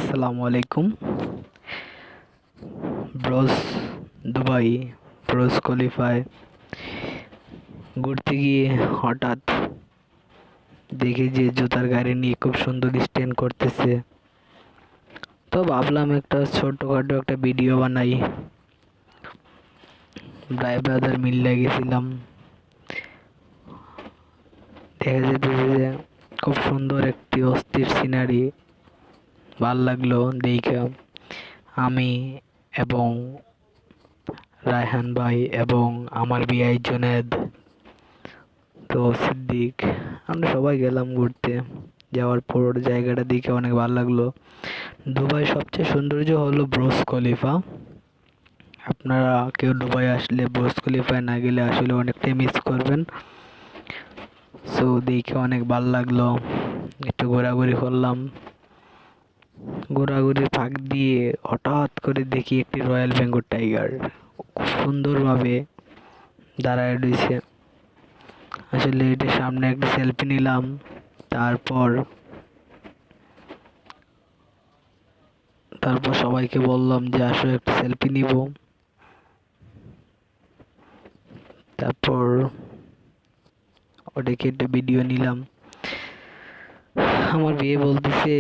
আসসালামু আলাইকুম। Bros Dubai bros খলিফায় ঘুরতে গিয়ে হঠাৎ দেখি যে জুতার গাড়ি নিয়ে খুব সুন্দর স্ট্যান্ড করতেছে। তো ভাবলাম একটা ছোটখাটো একটা ভিডিও বানাই। ভাই ব্রাদার মিলে গেছিলাম। দেখা যেতেছে যে খুব সুন্দর একটি অস্থির সিনারি, ভাল লাগলো দেখে। আমি এবং রায়হান ভাই এবং আমার বিআই জুনেদ, তো সিদ্দিক, আমরা সবাই গেলাম ঘুরতে। যাওয়ার পর জায়গাটা দেখে অনেক ভালো লাগলো। দুবাই সবচেয়ে সৌন্দর্য হলো ব্রুজ খলিফা। আপনারা কেউ দুবাই আসলে ব্রুজ খলিফায় না গেলে আসলে অনেকটাই মিস করবেন। সো দেখে অনেক ভালো লাগলো। একটু ঘোরাঘুরি করলাম। ঘোরাঘুরির ফাঁক দিয়ে হঠাৎ করে দেখি একটি রয়্যাল বেঙ্গল টাইগার খুব সুন্দরভাবে দাঁড়ায় রয়েছে। আসলে এটার সামনে একটা সেলফি নিলাম। তারপর তারপর সবাইকে বললাম যে আসো একটা সেলফি নিব। তারপর ওটাকে একটা ভিডিও নিলাম। আমার বিয়ে বলতেছে